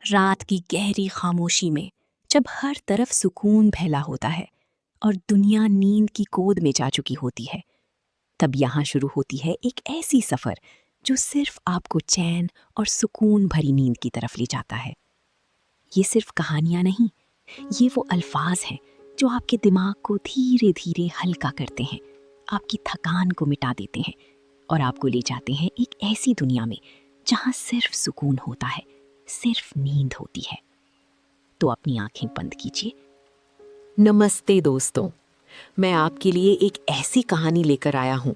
रात की गहरी खामोशी में जब हर तरफ सुकून फैला होता है और दुनिया नींद की गोद में जा चुकी होती है, तब यहाँ शुरू होती है एक ऐसी सफ़र जो सिर्फ आपको चैन और सुकून भरी नींद की तरफ ले जाता है। ये सिर्फ कहानियाँ नहीं, ये वो अल्फाज हैं जो आपके दिमाग को धीरे धीरे हल्का करते हैं, आपकी थकान को मिटा देते हैं और आपको ले जाते हैं एक ऐसी दुनिया में जहाँ सिर्फ सुकून होता है, सिर्फ नींद होती है। तो अपनी आंखें बंद कीजिए। नमस्ते दोस्तों, मैं आपके लिए एक ऐसी कहानी लेकर आया हूँ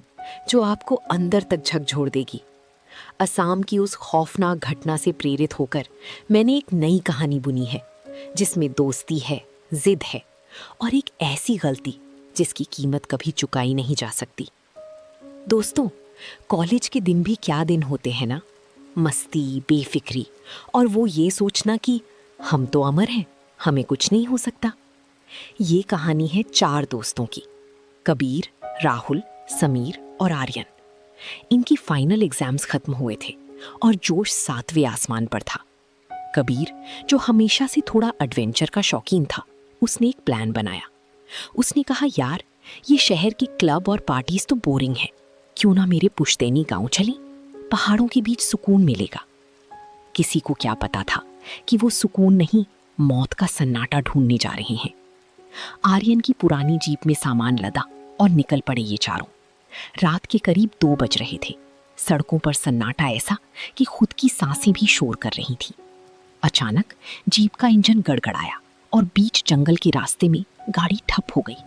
जो आपको अंदर तक झकझोर देगी। असम की उस खौफनाक घटना से प्रेरित होकर मैंने एक नई कहानी बुनी है जिसमें दोस्ती है, जिद है और एक ऐसी गलती जिसकी कीमत कभी चुकाई नहीं जा सकती। दोस्तों, कॉलेज के दिन भी क्या दिन होते हैं ना, मस्ती, बेफिक्री और वो ये सोचना कि हम तो अमर हैं, हमें कुछ नहीं हो सकता। ये कहानी है 4 दोस्तों की, कबीर, राहुल, समीर और आर्यन। इनकी फाइनल एग्जाम्स खत्म हुए थे और जोश 7वें आसमान पर था। कबीर, जो हमेशा से थोड़ा एडवेंचर का शौकीन था, उसने एक प्लान बनाया। उसने कहा, यार, ये शहर की क्लब और पार्टीज तो बोरिंग है, क्यों ना मेरे पुश्तैनी गांव चलें, पहाड़ों के बीच सुकून मिलेगा। किसी को क्या पता था कि वो सुकून नहीं, मौत का सन्नाटा ढूंढने जा रहे हैं। आर्यन की पुरानी जीप में सामान लदा और निकल पड़े ये चारों। रात के करीब 2 बज रहे थे। सड़कों पर सन्नाटा ऐसा कि खुद की सांसें भी शोर कर रही थीं। अचानक जीप का इंजन गड़गड़ाया और बीच जंगल के रास्ते में गाड़ी ठप हो गई।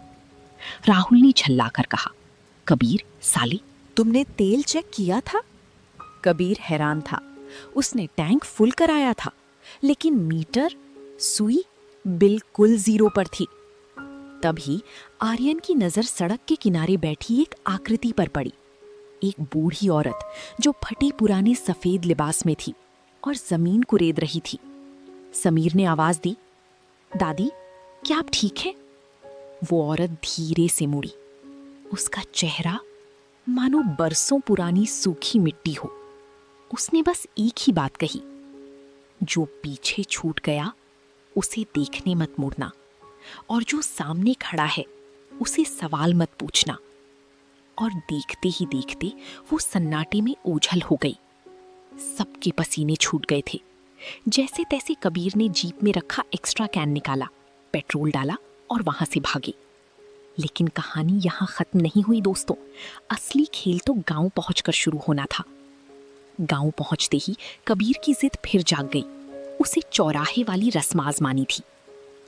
राहुल ने झल्लाकर कहा, कबीर साले, तुमने तेल चेक किया था? कबीर हैरान था। उसने टैंक फुल कराया था, लेकिन मीटर, सुई बिल्कुल 0 पर थी। तभी आर्यन की नजर सड़क के किनारे बैठी एक आकृति पर पड़ी। एक बूढ़ी औरत जो फटी पुराने सफेद लिबास में थी और जमीन कुरेद रही थी। समीर ने आवाज दी, दादी, क्या आप ठीक हैं? वो औरत धीरे से मुड़ी। उसका चेहरा मानो बरसों पुरानी सूखी मिट्टी हो। उसने बस एक ही बात कही, जो पीछे छूट गया उसे देखने मत मुड़ना, और जो सामने खड़ा है उसे सवाल मत पूछना। और देखते ही देखते वो सन्नाटे में ओझल हो गई। सबके पसीने छूट गए थे। जैसे तैसे कबीर ने जीप में रखा एक्स्ट्रा कैन निकाला, पेट्रोल डाला और वहां से भागे। लेकिन कहानी यहाँ खत्म नहीं हुई दोस्तों। असली खेल तो गांव पहुंचकर शुरू होना था। गांव पहुंचते ही कबीर की जिद फिर जाग गई। उसे चौराहे वाली रस्म आजमानी थी।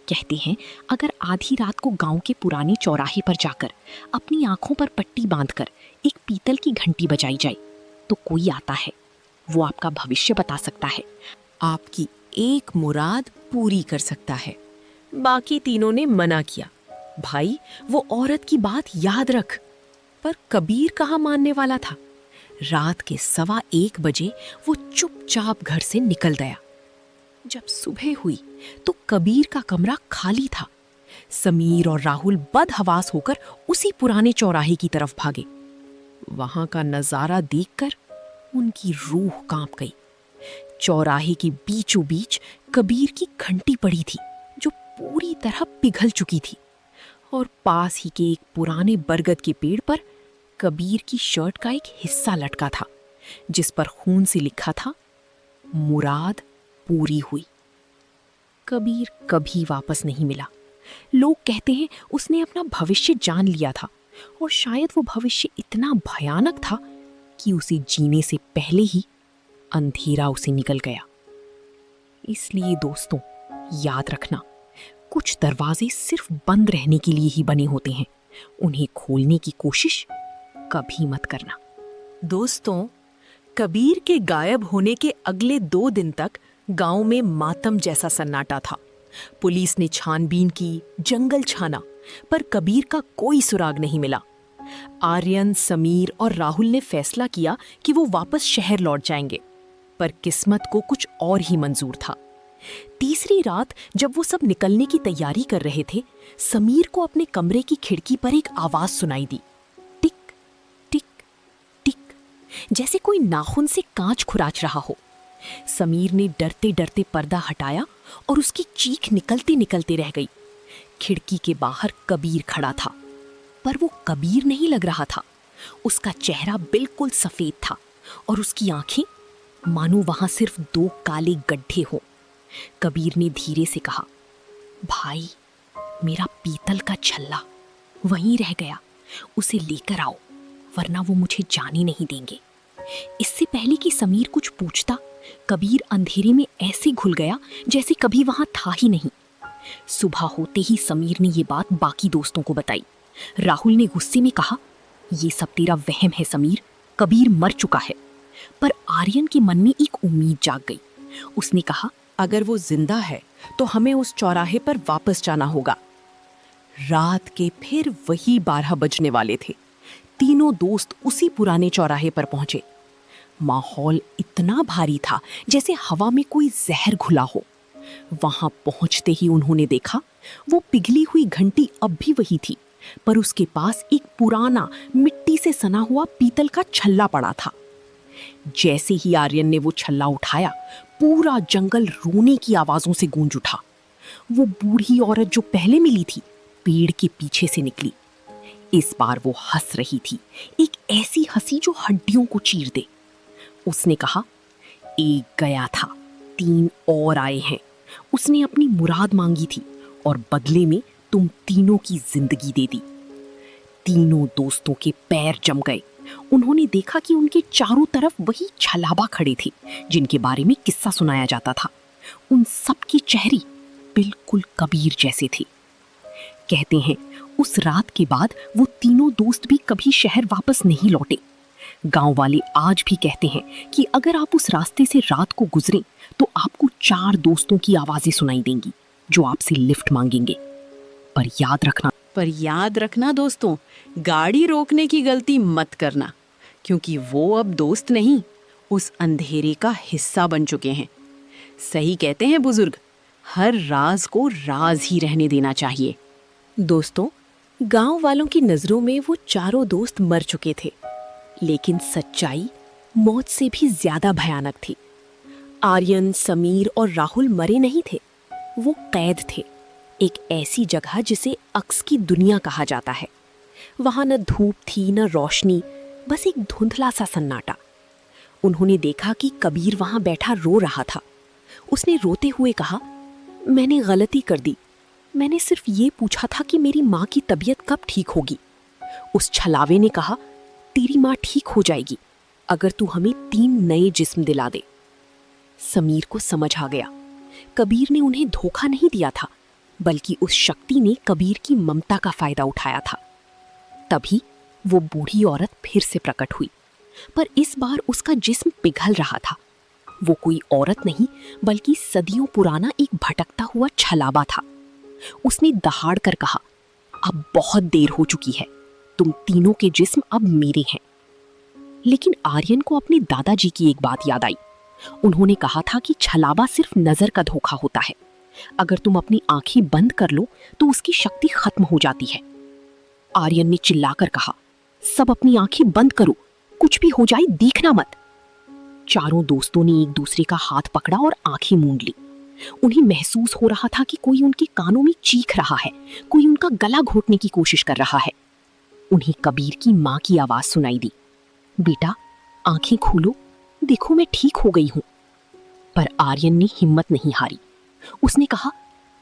कहते हैं, अगर आधी रात को गांव के पुराने चौराहे पर जाकर अपनी आंखों पर पट्टी बांधकर एक पीतल की घंटी बजाई जाए तो कोई आता है। वो आपका भविष्य बता सकता है, आपकी एक मुराद पूरी कर सकता है। बाकी तीनों ने मना किया, भाई वो औरत की बात याद रख। पर कबीर कहाँ मानने वाला था। रात के 1:15 बजे वो चुपचाप घर से निकल गया। जब सुबह हुई तो कबीर का कमरा खाली था। समीर और राहुल बदहवास होकर उसी पुराने चौराहे की तरफ भागे। वहां का नजारा देखकर उनकी रूह कांप गई। चौराहे के बीचों बीच कबीर की घंटी पड़ी थी, जो पूरी तरह पिघल चुकी थी, और पास ही के एक पुराने बरगद के पेड़ पर कबीर की शर्ट का एक हिस्सा लटका था, जिस पर खून से लिखा था, मुराद पूरी हुई। कबीर कभी वापस नहीं मिला। लोग कहते हैं उसने अपना भविष्य जान लिया था, और शायद वो भविष्य इतना भयानक था कि उसे जीने से पहले ही अंधेरा उसे निकल गया। इसलिए दोस्तों, याद रखना, कुछ दरवाजे सिर्फ बंद रहने के लिए ही बने होते हैं। उन्हें खोलने की कोशिश कभी मत करना। दोस्तों, कबीर के गायब होने के अगले 2 दिन तक गांव में मातम जैसा सन्नाटा था। पुलिस ने छानबीन की, जंगल छाना, पर कबीर का कोई सुराग नहीं मिला। आर्यन, समीर और राहुल ने फैसला किया कि वो वापस शहर लौट जाएंगे, पर किस्मत को कुछ और ही मंजूर था। तीसरी रात जब वो सब निकलने की तैयारी कर रहे थे, समीर को अपने कमरे की खिड़की पर एक आवाज सुनाई दी, टिक टिक टिक, जैसे कोई नाखून से कांच खुराच रहा हो। समीर ने डरते डरते पर्दा हटाया और उसकी चीख निकलते निकलते रह गई। खिड़की के बाहर कबीर खड़ा था, पर वो कबीर नहीं लग रहा था। उसका चेहरा बिल्कुल सफेद था और उसकी आंखें मानो वहां सिर्फ 2 काले गड्ढे हों। कबीर ने धीरे से कहा, भाई, मेरा पीतल का छल्ला वहीं रह गया, उसे लेकर आओ, वरना वो मुझे जाने नहीं देंगे। इससे पहले कि समीर कुछ पूछता, कबीर अंधेरे में ऐसे घुल गया जैसे कभी वहां था ही नहीं। सुबह होते ही समीर ने ये बात बाकी दोस्तों को बताई। राहुल ने गुस्से में कहा, ये सब तेरा वहम है समीर, कबीर मर चुका है। पर आर्यन के मन में एक उम्मीद जाग गई। उसने कहा, अगर वो जिंदा है तो हमें उस चौराहे पर वापस जाना होगा। रात के फिर वही 12 बजने वाले थे। तीनों दोस्त उसी पुराने चौराहे पर पहुंचे। माहौल इतना भारी था जैसे हवा में कोई जहर घुला हो। वहां पहुंचते ही उन्होंने देखा वो पिघली हुई घंटी अब भी वही थी, पर उसके पास एक पुराना मिट्टी से सना हुआ पीतल का छल्ला पड़ा था। जैसे ही आर्यन ने वो छल्ला उठाया, पूरा जंगल रोने की आवाजों से गूंज उठा। वो बूढ़ी औरत जो पहले मिली थी, पेड़ के पीछे से निकली। इस बार वो हंस रही थी, एक ऐसी हंसी जो हड्डियों को चीर दे। उसने कहा, एक गया था, 3 और आए हैं। उसने अपनी मुराद मांगी थी और बदले में तुम तीनों की जिंदगी दे दी। तीनों दोस्तों के पैर जम गए। उन्होंने देखा कि उनके चारों तरफ वही छलाबा खड़े थे जिनके बारे में किस्सा सुनाया जाता था। उन सब के चेहरे बिल्कुल कबीर जैसे थे। कहते हैं उस रात के बाद वो तीनों दोस्त भी कभी शहर वापस नहीं लौटे। गांव वाले आज भी कहते हैं कि अगर आप उस रास्ते से रात को गुजरें तो आपको 4 दोस्तों की आवाजें सुनाई देंगी जो आपसे लिफ्ट मांगेंगे। पर याद रखना दोस्तों, गाड़ी रोकने की गलती मत करना, क्योंकि वो अब दोस्त नहीं, उस अंधेरे का हिस्सा बन चुके हैं। सही कहते हैं बुजुर्ग, हर राज को राज ही रहने देना चाहिए। दोस्तों, गांव वालों की नजरों में वो चारों दोस्त मर चुके थे, लेकिन सच्चाई मौत से भी ज्यादा भयानक थी। आर्यन, समीर और राहुल मरे नहीं थे, वो कैद थे, एक ऐसी जगह जिसे अक्स की दुनिया कहा जाता है। वहां न धूप थी न रोशनी, बस एक धुंधला सा सन्नाटा। उन्होंने देखा कि कबीर वहां बैठा रो रहा था। उसने रोते हुए कहा, मैंने गलती कर दी, मैंने सिर्फ ये पूछा था कि मेरी माँ की तबीयत कब ठीक होगी। उस छलावे ने कहा, तेरी माँ ठीक हो जाएगी अगर तू हमें 3 नए जिस्म दिला दे। समीर को समझ आ गया, कबीर ने उन्हें धोखा नहीं दिया था, बल्कि उस शक्ति ने कबीर की ममता का फायदा उठाया था। तभी वो बूढ़ी औरत फिर से प्रकट हुई, पर इस बार उसका जिस्म पिघल रहा था। वो कोई औरत नहीं, बल्कि सदियों पुराना एक भटकता हुआ छलावा था। उसने दहाड़ कर कहा, अब बहुत देर हो चुकी है, तुम तीनों के जिस्म अब मेरे हैं। लेकिन आर्यन को अपने दादाजी की एक बात याद आई। उन्होंने कहा था कि छलावा सिर्फ नजर का धोखा होता है, अगर तुम अपनी आंखें बंद कर लो तो उसकी शक्ति खत्म हो जाती है। आर्यन ने चिल्लाकर कहा, सब अपनी आंखें बंद करो, कुछ भी हो जाए देखना मत। चारों दोस्तों ने एक दूसरे का हाथ पकड़ा और आंखें मूंद ली। उन्हें महसूस हो रहा था कि कोई उनके कानों में चीख रहा है, कोई उनका गला घोटने की कोशिश कर रहा है। उन्हें कबीर की माँ की आवाज सुनाई दी, बेटा आंखें खोलो, देखो मैं ठीक हो गई हूं। पर आर्यन ने हिम्मत नहीं हारी। उसने कहा,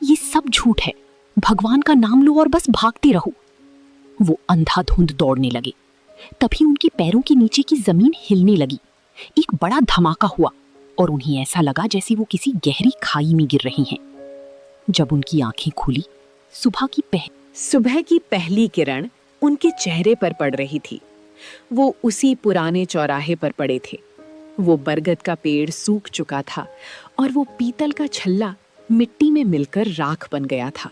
ये सब झूठ है, भगवान का नाम लो और बस भागते रहो। वो अंधाधुंध दौड़ने लगे। तभी उनके पैरों के नीचे की जमीन हिलने लगी। एक बड़ा धमाका हुआ और उन्हें ऐसा लगा जैसे वो किसी गहरी खाई में गिर रही हैं। जब उनकी आंखें खुली, सुबह की पहली किरण उनके चेहरे पर पड़ रही थी। वो उसी पुराने चौराहे पर पड़े थे। वो बरगद का पेड़ सूख चुका था और वो पीतल का छल्ला मिट्टी में मिलकर राख बन गया था।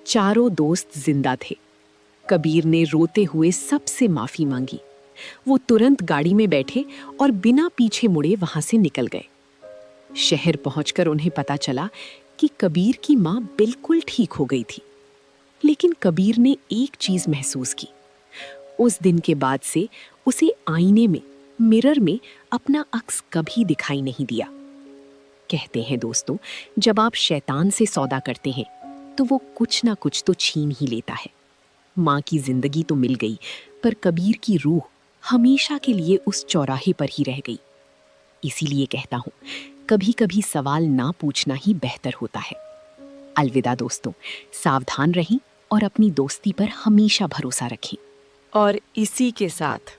चारों दोस्त जिंदा थे। कबीर ने रोते हुए सबसे माफी मांगी। वो तुरंत गाड़ी में बैठे और बिना पीछे मुड़े वहां से निकल गए। शहर पहुंचकर उन्हें पता चला कि कबीर की मां बिल्कुल ठीक हो गई थी। लेकिन कबीर ने एक चीज महसूस की। उस दिन के बाद से उसे आईने में मिरर में अपना अक्स कभी दिखाई नहीं दिया। कहते हैं दोस्तों, जब आप शैतान से सौदा करते हैं तो वो कुछ ना कुछ तो छीन ही लेता है। माँ की जिंदगी तो मिल गई, पर कबीर की रूह हमेशा के लिए उस चौराहे पर ही रह गई। इसीलिए कहता हूँ, कभी कभी सवाल ना पूछना ही बेहतर होता है। अलविदा दोस्तों, सावधान रहें और अपनी दोस्ती पर हमेशा भरोसा रखें। और इसी के साथ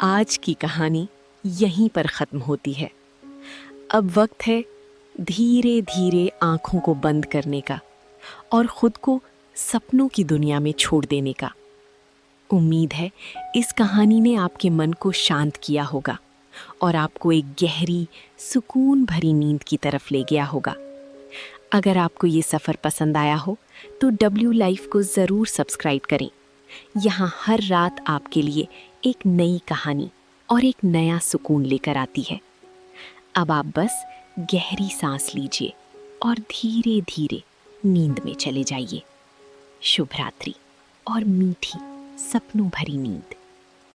आज की कहानी यहीं पर खत्म होती है। अब वक्त है धीरे धीरे आंखों को बंद करने का और खुद को सपनों की दुनिया में छोड़ देने का। उम्मीद है इस कहानी ने आपके मन को शांत किया होगा और आपको एक गहरी, सुकून भरी नींद की तरफ ले गया होगा। अगर आपको ये सफ़र पसंद आया हो तो W लाइफ को ज़रूर सब्सक्राइब करें। यहाँ हर रात आपके लिए एक नई कहानी और एक नया सुकून लेकर आती है। अब आप बस गहरी सांस लीजिए और धीरे धीरे नींद में चले जाइए। शुभ रात्रि और मीठी सपनों भरी नींद।